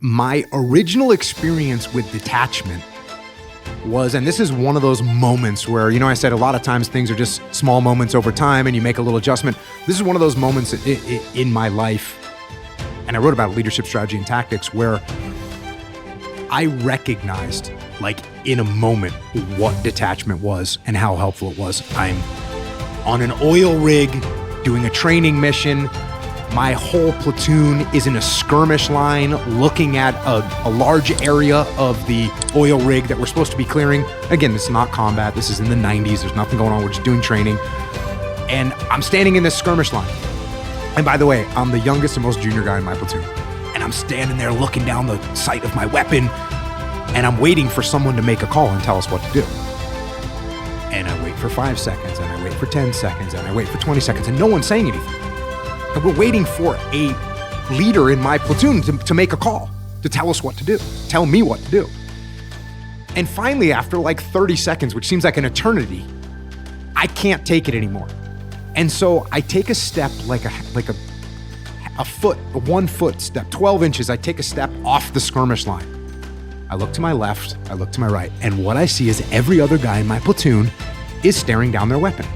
my original experience with detachment was, and this is one of those moments where, I said a lot of times things are just small moments over time and you make a little adjustment. This is one of those moments in my life, and I wrote about leadership strategy and tactics, where I recognized, like in a moment, what detachment was and how helpful it was. I'm on an oil rig doing a training mission. My whole platoon is in a skirmish line looking at a large area of the oil rig that we're supposed to be clearing. Again, this is not combat. This is in the 90s. There's nothing going on. We're just doing training. And I'm standing in this skirmish line. And by the way, I'm the youngest and most junior guy in my platoon. And I'm standing there looking down the sight of my weapon, and I'm waiting for someone to make a call and tell us what to do. And I wait for 5 seconds, and I wait for 10 seconds, and I wait for 20 seconds, and no one's saying anything. And we're waiting for a leader in my platoon to make a call, to tell us what to do, tell me what to do. And finally, after like 30 seconds, which seems like an eternity, I can't take it anymore. And so I take a step, like a foot, a 1 foot step, 12 inches. I take a step off the skirmish line. I look to my left, I look to my right, and what I see is every other guy in my platoon is staring down their weapon,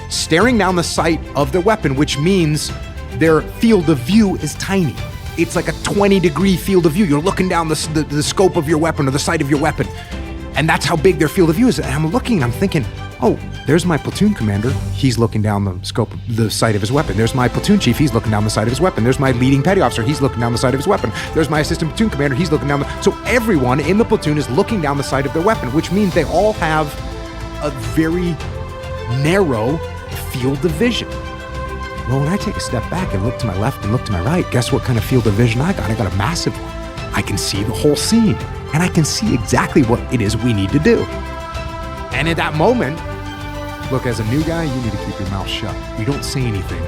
staring down the sight of their weapon, which means their field of view is tiny. It's like a 20-degree field of view. You're looking down the scope of your weapon or the sight of your weapon. And that's how big their field of view is. And I'm looking, I'm thinking, oh, there's my platoon commander. He's looking down the scope, the sight of his weapon. There's my platoon chief. He's looking down the sight of his weapon. There's my leading petty officer. He's looking down the sight of his weapon. There's my assistant platoon commander. He's looking down so everyone in the platoon is looking down the sight of their weapon, which means they all have a very narrow field of vision. Well, when I take a step back and look to my left and look to my right, guess what kind of field of vision I got? I got a massive one. I can see the whole scene, and I can see exactly what it is we need to do. And at that moment, look, as a new guy, you need to keep your mouth shut. You don't say anything.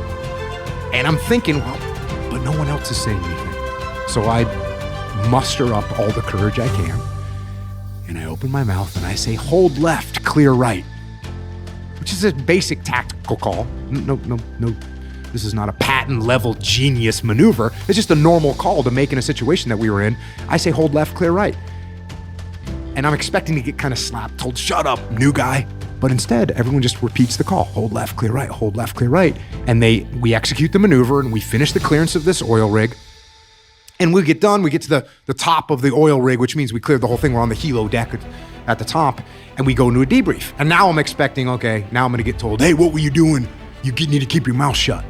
And I'm thinking, well, but no one else is saying anything. So I muster up all the courage I can, and I open my mouth and I say, hold left, clear right, which is a basic tactical call. No. This is not a patent level genius maneuver. It's just a normal call to make in a situation that we were in. I say, hold left, clear right. And I'm expecting to get kind of slapped, told, shut up, new guy. But instead, everyone just repeats the call, hold left, clear right, hold left, clear right. And we execute the maneuver, and we finish the clearance of this oil rig. And we get done, we get to the top of the oil rig, which means we cleared the whole thing. We're on the helo deck at the top, and we go into a debrief. And now I'm expecting, okay, now I'm gonna get told, hey, what were you doing? You need to keep your mouth shut.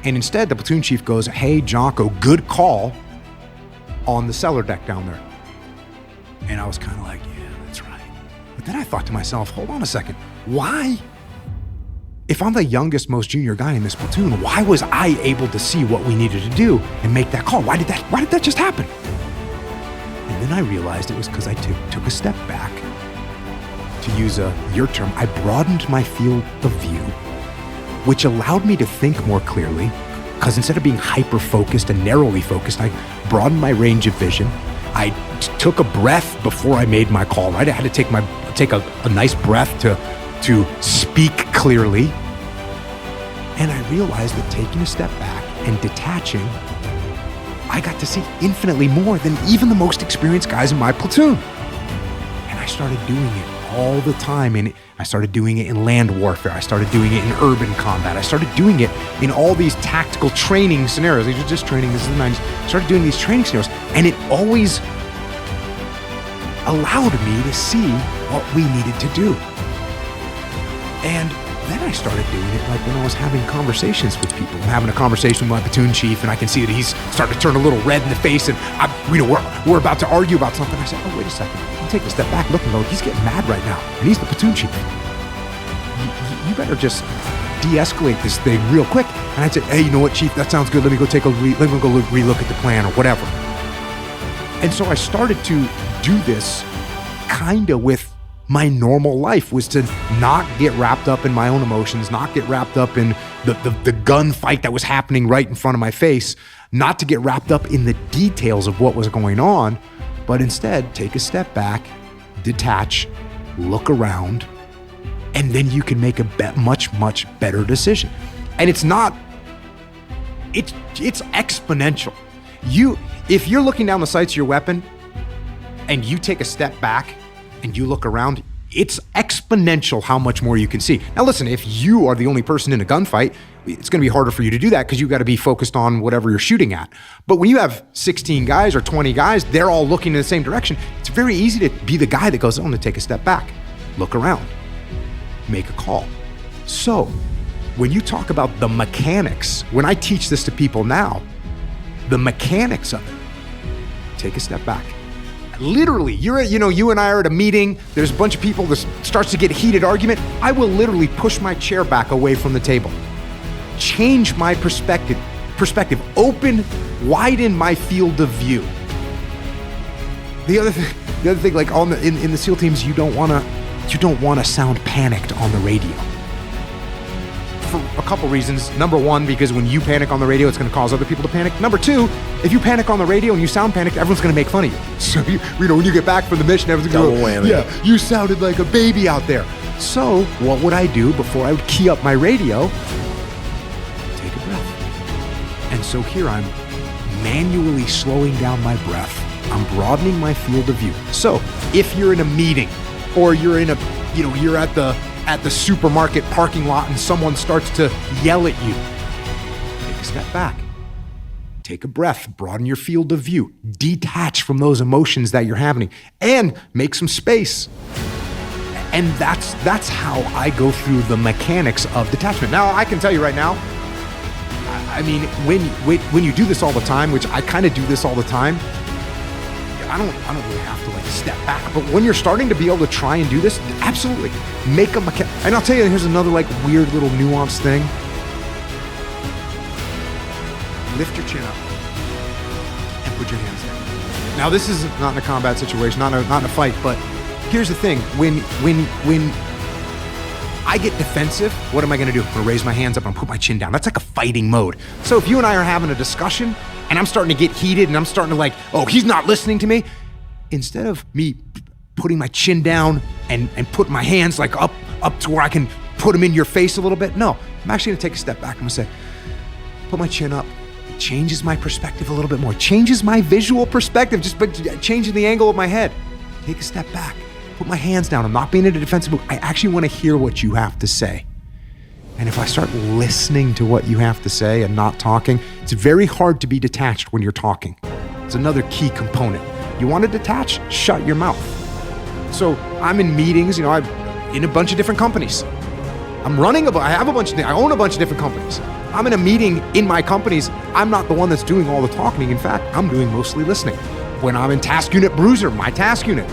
And instead, the platoon chief goes, hey, Jocko, good call on the cellar deck down there. And I was kind of like, yeah, that's right. But then I thought to myself, hold on a second. Why? If I'm the youngest, most junior guy in this platoon, why was I able to see what we needed to do and make that call? Why did that just happen? And then I realized it was because I took a step back. To use your term, I broadened my field of view, which allowed me to think more clearly, because instead of being hyper-focused and narrowly focused, I broadened my range of vision. I took a breath before I made my call, right? I had to take a nice breath to speak clearly. And I realized that taking a step back and detaching, I got to see infinitely more than even the most experienced guys in my platoon. And I started doing it all the time. And I started doing it in land warfare. I started doing it in urban combat. I started doing it in all these tactical training scenarios. These are just training. This is the 90s. I started doing these training scenarios, and it always allowed me to see what we needed to do. And then I started doing it like when I was having conversations with people. I'm having a conversation with my platoon chief, and I can see that he's starting to turn a little red in the face, and we're about to argue about something. I said, oh, wait a second. I'm taking a step back, looking, going, he's getting mad right now, and he's the platoon chief. You better just de-escalate this thing real quick. And I'd say, hey, you know what, chief, that sounds good. Let me go relook at the plan or whatever. And so I started to do this kind of with my normal life, was to not get wrapped up in my own emotions, not get wrapped up in the gunfight that was happening right in front of my face, not to get wrapped up in the details of what was going on, but instead take a step back, detach, look around, and then you can make a much, much better decision. And it's exponential. If you're looking down the sights of your weapon and you take a step back and you look around, it's exponential how much more you can see. Now listen, if you are the only person in a gunfight, it's gonna be harder for you to do that because you gotta be focused on whatever you're shooting at. But when you have 16 guys or 20 guys, they're all looking in the same direction, it's very easy to be the guy that goes, I'm gonna take a step back, look around, make a call. So when you talk about the mechanics, when I teach this to people now, the mechanics of it, take a step back. Literally, you and I are at a meeting, there's a bunch of people, this starts to get a heated argument. I will literally push my chair back away from the table. Change my perspective, widen my field of view. The other thing, like in the SEAL teams, you don't wanna sound panicked on the radio. For a couple reasons. Number one, because when you panic on the radio, it's gonna cause other people to panic. Number two, if you panic on the radio and you sound panicked, everyone's gonna make fun of you. So when you get back from the mission, everyone's gonna go, yeah, you sounded like a baby out there. So what would I do before I would key up my radio? Take a breath. And so here I'm manually slowing down my breath. I'm broadening my field of view. So if you're in a meeting or you're in you're at the supermarket parking lot and someone starts to yell at you, take a step back, take a breath, broaden your field of view, detach from those emotions that you're having, and make some space. And that's how I go through the mechanics of detachment. Now, I can tell you right now, I mean, when you do this all the time, which I kind of do this all the time, I don't really have to like step back, but when you're starting to be able to try and do this, absolutely make a mechanic. And I'll tell you, here's another like weird little nuanced thing. Lift your chin up and put your hands down. Now this is not in a combat situation, not in a fight, but here's the thing. When I get defensive, what am I gonna do? I'm gonna raise my hands up and put my chin down. That's like a fighting mode. So if you and I are having a discussion and I'm starting to get heated and I'm starting to like, oh, he's not listening to me. Instead of me putting my chin down and put my hands like up to where I can put them in your face a little bit. No, I'm actually gonna take a step back. I'm gonna say, put my chin up. It changes my perspective a little bit more. Changes my visual perspective just by changing the angle of my head. Take a step back, put my hands down. I'm not being in a defensive move. I actually wanna hear what you have to say. And if I start listening to what you have to say and not talking, it's very hard to be detached when you're talking. It's another key component. You want to detach? Shut your mouth. So I'm in meetings, I'm in a bunch of different companies. I have a bunch of things. I own a bunch of different companies. I'm in a meeting in my companies. I'm not the one that's doing all the talking. In fact, I'm doing mostly listening. When I'm in task unit bruiser, my task unit,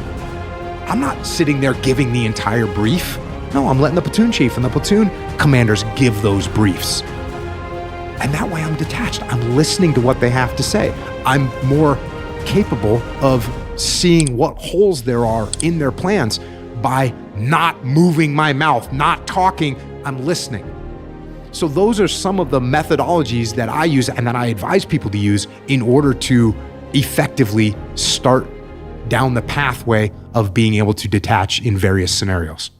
I'm not sitting there giving the entire brief. No, I'm letting the platoon chief and the platoon commanders give those briefs. And that way I'm detached. I'm listening to what they have to say. I'm more capable of seeing what holes there are in their plans by not moving my mouth, not talking, I'm listening. So those are some of the methodologies that I use and that I advise people to use in order to effectively start down the pathway of being able to detach in various scenarios.